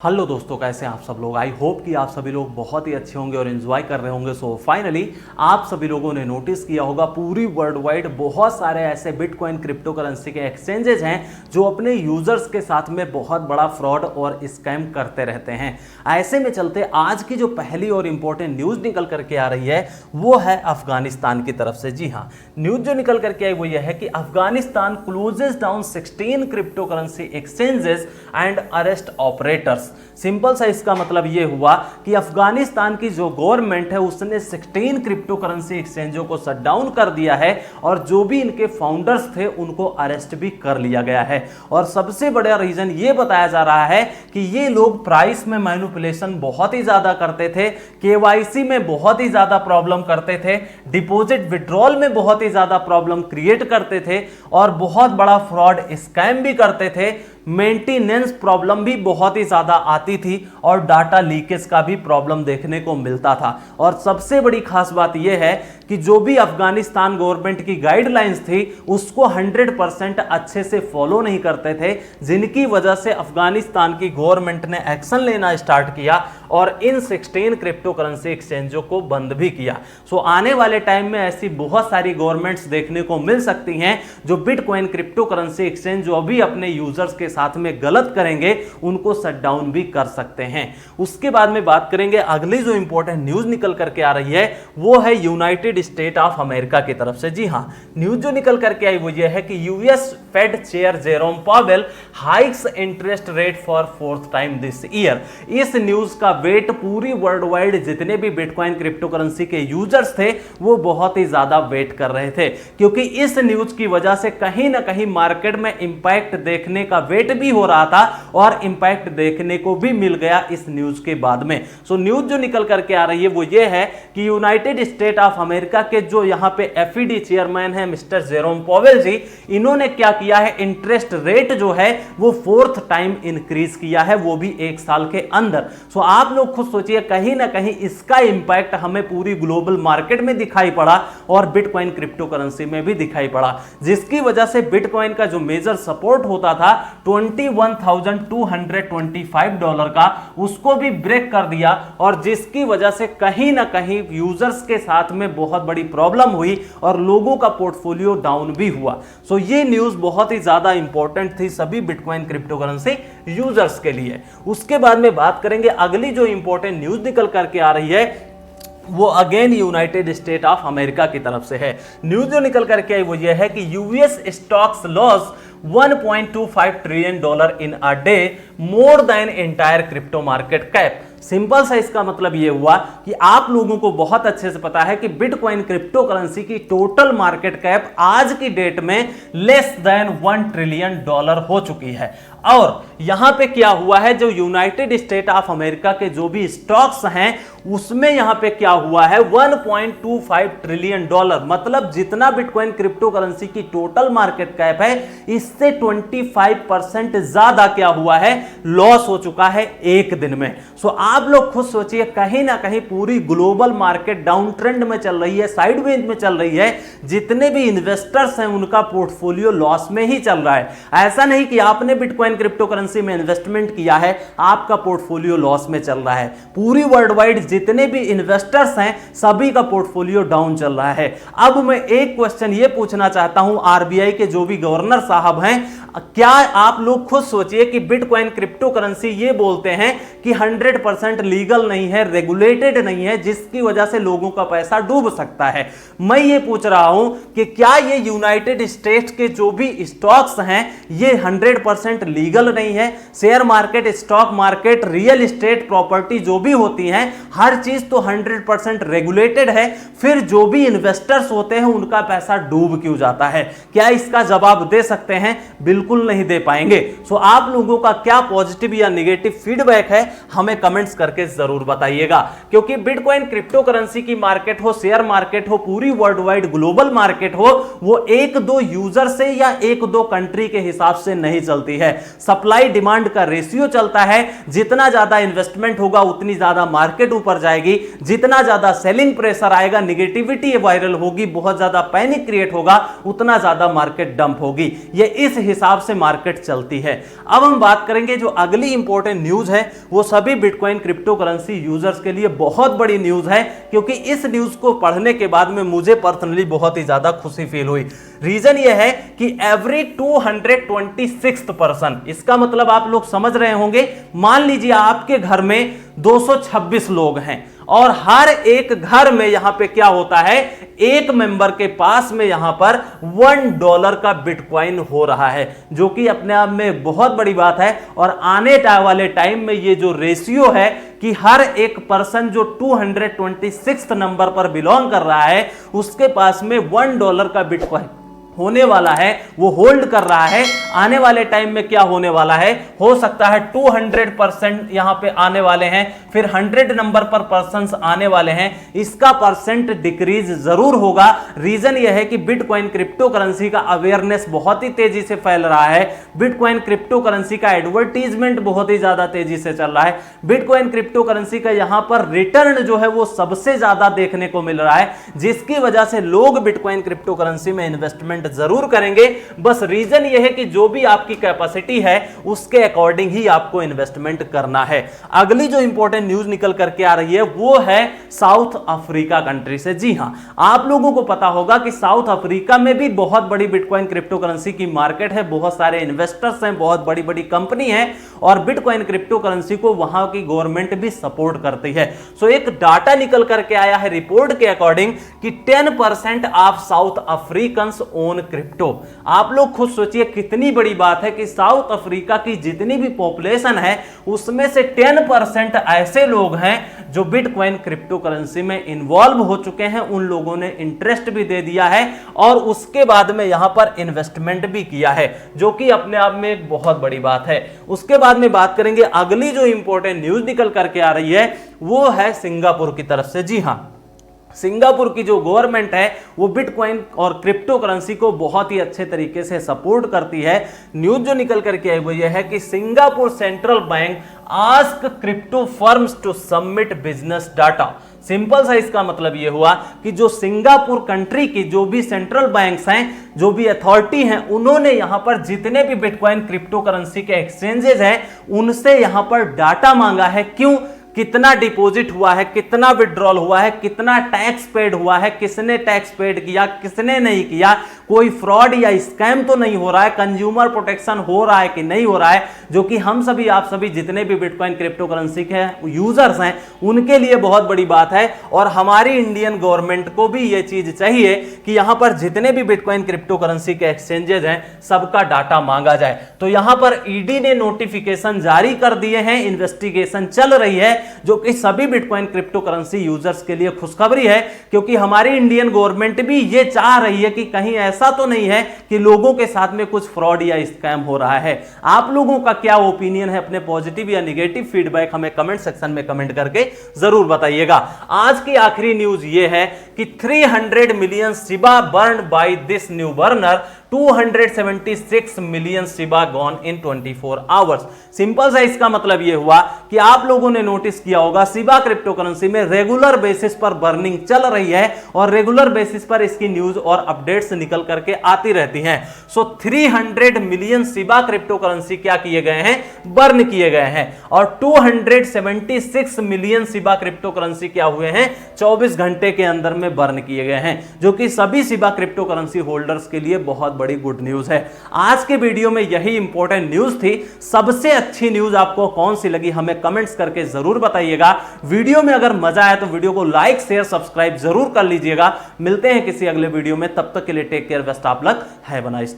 Hello दोस्तों, कैसे हैं आप सब लोग। आई होप कि आप सभी लोग बहुत ही अच्छे होंगे और एंजॉय कर रहे होंगे। सो फाइनली आप सभी लोगों ने नोटिस किया होगा पूरी वर्ल्ड वाइड बहुत सारे ऐसे बिटकॉइन क्रिप्टो करेंसी के एक्सचेंजेस हैं जो अपने यूजर्स के साथ में बहुत बड़ा फ्रॉड और स्कैम करते रहते हैं। ऐसे में चलते आज की जो पहली और इंपॉर्टेंट न्यूज निकल करके आ रही है वो है अफगानिस्तान की तरफ से। जी हाँ, न्यूज जो निकल करके आई वो यह है कि Afghanistan closes down 16 crypto currency exchanges and arrest operators. Simple सा इसका मतलब यह हुआ कि अफगानिस्तान की जो गवर्नमेंट है उसने 16 क्रिप्टो करेंसी एक्सचेंजों को शट डाउन कर दिया है और जो भी इनके फाउंडर्स थे उनको अरेस्ट भी कर लिया गया है। और सबसे बड़ा रीजन यह बताया जा रहा है कि ये लोग प्राइस में मैनिपुलेशन बहुत ही ज्यादा करते थे, केवाईसी में बहुत ही ज्यादा प्रॉब्लम करते थे, डिपॉजिट विड्रॉल में बहुत ही ज्यादा प्रॉब्लम क्रिएट करते थे और बहुत बड़ा फ्रॉड स्कैम भी करते थे। मेंटेनेंस प्रॉब्लम भी बहुत ही ज्यादा आती थी और डाटा लीकेज का भी प्रॉब्लम देखने को मिलता था। और सबसे बड़ी खास बात यह है कि जो भी अफगानिस्तान गवर्नमेंट की गाइडलाइंस थी उसको 100% अच्छे से फॉलो नहीं करते थे, जिनकी वजह से अफगानिस्तान की गवर्नमेंट ने एक्शन लेना स्टार्ट किया और इन 16 क्रिप्टो करेंसी एक्सचेंजों को बंद भी किया। सो आने वाले टाइम में ऐसी बहुत सारी गवर्नमेंट्स देखने को मिल सकती हैं जो बिटकॉइन क्रिप्टो करेंसी एक्सचेंज जो अभी अपने यूजर्स के साथ में गलत करेंगे उनको शट डाउन भी कर सकते हैं। उसके बाद में बात करेंगे अगली जो इंपॉर्टेंट न्यूज निकल करके आ रही है वो है यूनाइटेड स्टेट ऑफ अमेरिका की तरफ से। जी हां, न्यूज जो निकल करके आई वो ये है कि US Fed chair Jerome Powell hikes interest rate for 4th time this year. इस न्यूज का वेट पूरी वर्ल्ड वाइड जितने भी बिटकॉइन क्रिप्टो करेंसी के यूजर्स थे वो बहुत ही ज्यादा वेट कर रहे थे, क्योंकि इस न्यूज की वजह से कहीं ना कहीं मार्केट में इंपैक्ट देखने का वेट भी हो रहा था और इंपैक्ट देखने को भी मिल गया इस न्यूज के बाद में। सो न्यूज जो निकल करके आ रही है वो ये है कि यूनाइटेड स्टेट ऑफ अमेरिका के जो यहां पे एफईडी चेयरमैन है मिस्टर जेरोम पावेल जी, इन्होंने क्या किया है, इंटरेस्ट रेट जो है वो 4th टाइम इंक्रीज किया है, वो भी 1 साल के अंदर। सो आप लोग खुद सोचिए, कहीं ना कहीं इसका इंपैक्ट हमें पूरी ग्लोबल मार्केट में दिखाई पड़ा और बिटकॉइन क्रिप्टो करेंसी में भी दिखाई पड़ा, जिसकी वजह से बिटकॉइन का जो मेजर सपोर्ट होता था $21,225 का, उसको भी ब्रेक कर दिया और जिसकी वजह से कहीं ना कहीं यूजर्स के साथ में बहुत बड़ी प्रॉब्लम हुई और लोगों का पोर्टफोलियो डाउन भी हुआ। सो ये न्यूज बहुत ही ज्यादा इंपॉर्टेंट थी सभी बिटकॉइन क्रिप्टो करेंसी यूजर्स के लिए। उसके बाद में बात करेंगे अगली जो इंपॉर्टेंट न्यूज निकल करके आ रही है वो again United state of America की तरफ से है। न्यूज जो निकल करके आई वो ये है कि US stocks loss $1.25 trillion in a day, more than entire crypto market cap. Simple सा इसका मतलब यह हुआ कि आप लोगों को बहुत अच्छे से पता है कि बिटकॉइन क्रिप्टो करेंसी की टोटल मार्केट कैप आज की डेट में लेस देन $1 ट्रिलियन हो चुकी है। और यहां पे क्या हुआ है, जो यूनाइटेड स्टेट ऑफ अमेरिका के जो भी स्टॉक्स हैं उसमें यहां पे क्या हुआ है, $1.25 ट्रिलियन, मतलब जितना बिटकॉइन क्रिप्टो करेंसी की टोटल मार्केट कैप है इससे 25% ज्यादा क्या हुआ है, लॉस हो चुका है एक दिन में। सो आप लोग खुद सोचिए, कहीं ना कहीं पूरी ग्लोबल मार्केट डाउन ट्रेंड में चल रही है, साइडवेज में चल रही है, जितने भी इन्वेस्टर्स हैं उनका पोर्टफोलियो लॉस में ही चल रहा है। ऐसा नहीं कि आपने बिटकॉइन क्रिप्टो करेंसी में इन्वेस्टमेंट किया है आपका पोर्टफोलियो लॉस में चल रहा है, पूरी वर्ल्ड वाइड जितने भी इन्वेस्टर्स हैं सभी का पोर्टफोलियो डाउन चल रहा है। अब मैं एक क्वेश्चन ये पूछना चाहता हूं आरबीआई के जो भी गवर्नर साहब हैं, क्या आप लोग खुद सोचिए कि बिटकॉइन क्रिप्टो करेंसी ये बोलते हैं कि 100% लीगल नहीं है, रेगुलेटेड नहीं है, जिसकी वजह से लोगों का पैसा डूब सकता है। मैं ये पूछ रहा हूं कि क्या ये यूनाइटेड स्टेट्स के जो भी स्टॉक्स हैं ये 100% लीगल नहीं है? Share market, stock market, real estate, property जो भी होती हैं हर चीज तो 100% रेगुलेटेड है, फिर जो भी इन्वेस्टर्स होते हैं उनका पैसा डूब क्यों जाता है? क्या इसका जवाब दे सकते हैं? बिल्कुल नहीं दे पाएंगे। सो आप लोगों का क्या पॉजिटिव या नेगेटिव फीडबैक है हमें कमेंट्स करके जरूर बताइएगा, क्योंकि बिटकॉइन क्रिप्टो करेंसी की मार्केट हो, शेयर मार्केट हो, पूरी वर्ल्ड वाइड ग्लोबल मार्केट हो, वो एक दो यूजर से या एक दो कंट्री के हिसाब से नहीं चलती है। सप्लाई डिमांड का रेशियो चलता है, जितना ज्यादा इन्वेस्टमेंट होगा उतनी ज्यादा मार्केट ऊपर जाएगी, जितना ज्यादा सेलिंग प्रेशर आएगा, निगेटिविटी वायरल होगी, बहुत ज्यादा पैनिक क्रिएट होगा, उतना ज्यादा मार्केट डंप होगी। ये इस हिसाब हिसाब से मार्केट चलती है। अब हम बात करेंगे जो अगली इंपॉर्टेंट न्यूज है, वो सभी बिटकॉइन क्रिप्टो करेंसी यूजर्स के लिए बहुत बड़ी न्यूज है, क्योंकि इस न्यूज को पढ़ने के बाद में मुझे पर्सनली बहुत ही ज्यादा खुशी फील हुई। रीजन यह है कि एवरी 226th पर्सन, इसका मतलब आप लोग समझ रहे होंगे, मान लीजिए आपके घर में 226 लोग हैं और हर एक घर में यहां पे क्या होता है, एक मेंबर के पास में यहां पर $1 का बिटकॉइन हो रहा है, जो कि अपने आप में बहुत बड़ी बात है। और आने वाले टाइम में ये जो रेशियो है कि हर एक पर्सन जो 226 नंबर पर बिलोंग कर रहा है उसके पास में $1 का बिटकॉइन होने वाला है, वो होल्ड कर रहा है। आने वाले टाइम में क्या होने वाला है, हो सकता है 200% यहां पे आने वाले हैं, फिर 100 नंबर पर पर्सन्स आने वाले हैं, इसका परसेंट डिक्रीज जरूर होगा। रीजन यह है कि बिटकॉइन क्रिप्टो करेंसी का अवेयरनेस बहुत ही तेजी से फैल रहा है, बिटकॉइन क्रिप्टो करेंसी का एडवर्टीजमेंट बहुत ही ज्यादा तेजी से चल रहा है, बिटकॉइन क्रिप्टो करेंसी का यहां पर रिटर्न जो है वो सबसे ज्यादा देखने को मिल रहा है, जिसकी वजह से लोग बिटकॉइन क्रिप्टो करेंसी में इन्वेस्टमेंट जरूर करेंगे। बस रीजन यह है कि जो भी आपकी कैपेसिटी है उसके अकॉर्डिंग ही आपको इन्वेस्टमेंट करना है। अगली जो इंपॉर्टेंट न्यूज निकल करके आ रही है वो है साउथ अफ्रीका कंट्री से। जी हां, आप लोगों को पता होगा कि साउथ अफ्रीका में भी बहुत बड़ी बिटकॉइन क्रिप्टो करेंसी की मार्केट है, बहुत सारे इन्वेस्टर्स हैं, बहुत बड़ी बड़ी कंपनी है और बिटकॉइन क्रिप्टो करेंसी को वहां की गवर्नमेंट भी सपोर्ट करती है। सो एक डाटा निकल करके आया है रिपोर्ट के अकॉर्डिंग कि 10% of south African own crypto. आप लोग खुद सोचिए कितनी बड़ी बात है कि साउथ अफ्रीका की जितनी भी पॉपुलेशन है उसमें से 10% ऐसे लोग हैं जो बिटकॉइन क्रिप्टो करेंसी में इन्वॉल्व हो चुके हैं, उन लोगों ने इंटरेस्ट भी दे दिया है और उसके बाद में यहां पर इन्वेस्टमेंट भी किया है, जो कि अपने आप में एक बहुत बड़ी बात है। उसके बाद में बात करेंगे अगली जो इंपॉर्टेंट न्यूज निकल करके आ रही है वो है सिंगापुर की तरफ से। जी हां, सिंगापुर की जो गवर्नमेंट है वो बिटकॉइन और क्रिप्टो करेंसी को बहुत ही अच्छे तरीके से सपोर्ट करती है। न्यूज जो निकल करके आई वो ये है कि Singapore central bank ask crypto firms to submit business data. Simple सा इसका मतलब यह हुआ कि जो सिंगापुर कंट्री की जो भी सेंट्रल बैंक्स हैं, जो भी अथॉरिटी हैं, उन्होंने यहां पर जितने भी बिटकॉइन क्रिप्टो करेंसी के एक्सचेंजेस हैं उनसे यहां पर डाटा मांगा है। क्यों? कितना डिपॉजिट हुआ है, कितना विड्रॉल हुआ है, कितना टैक्स पेड हुआ है, किसने टैक्स पेड किया, किसने नहीं किया, कोई फ्रॉड या स्कैम तो नहीं हो रहा है, कंज्यूमर प्रोटेक्शन हो रहा है कि नहीं हो रहा है, जो कि हम सभी आप सभी जितने भी बिटकॉइन क्रिप्टो करेंसी के यूजर्स हैं उनके लिए बहुत बड़ी बात है। और हमारी इंडियन गवर्नमेंट को भी यह चीज चाहिए कि यहां पर जितने भी बिटकॉइन क्रिप्टो करेंसी के एक्सचेंजेस हैं सबका डाटा मांगा जाए। तो यहां पर ईडी ने नोटिफिकेशन जारी कर दिए हैं, इन्वेस्टिगेशन चल रही है, जो कि सभी बिटकॉइन क्रिप्टो करेंसी यूजर्स के लिए खुशखबरी है, क्योंकि हमारी इंडियन गवर्नमेंट भी ये चाह रही है कि कहीं ऐसा तो नहीं है कि लोगों के साथ में कुछ फ्रॉड या स्कैम हो रहा है। आप लोगों का क्या ओपिनियन है, अपने पॉजिटिव या नेगेटिव फीडबैक हमें कमेंट सेक्शन में कमेंट करके जरूर बताइएगा। आज की आखिरी न्यूज ये है कि 300 million Shiba burn by this new burner, 276 million Shiba gone in 24 hours. Simple सा इसका मतलब यह हुआ कि आप लोगों ने नोटिस किया होगा शिबा क्रिप्टो करेंसी में रेगुलर बेसिस पर बर्निंग चल रही है और रेगुलर बेसिस पर इसकी न्यूज और अपडेट्स निकल करके आती रहती हैं। सो 300 मिलियन शिबा क्रिप्टो करेंसी क्या किए गए हैं, बर्न किए गए हैं, और 276 मिलियन शिबा क्रिप्टो करेंसी क्या हुए हैं, 24 घंटे के अंदर में बर्न किए गए हैं, जो कि सभी शिबा क्रिप्टो करेंसी होल्डर्स के लिए बहुत बड़ी गुड न्यूज है। आज के वीडियो में यही इंपॉर्टेंट न्यूज थी। सबसे अच्छी न्यूज आपको कौन सी लगी हमें कमेंट्स करके जरूर बताइएगा। वीडियो में अगर मजा आया तो वीडियो को लाइक शेयर सब्सक्राइब जरूर कर लीजिएगा। मिलते हैं किसी अगले वीडियो में, तब तक के लिए take care, best of luck, have a nice day.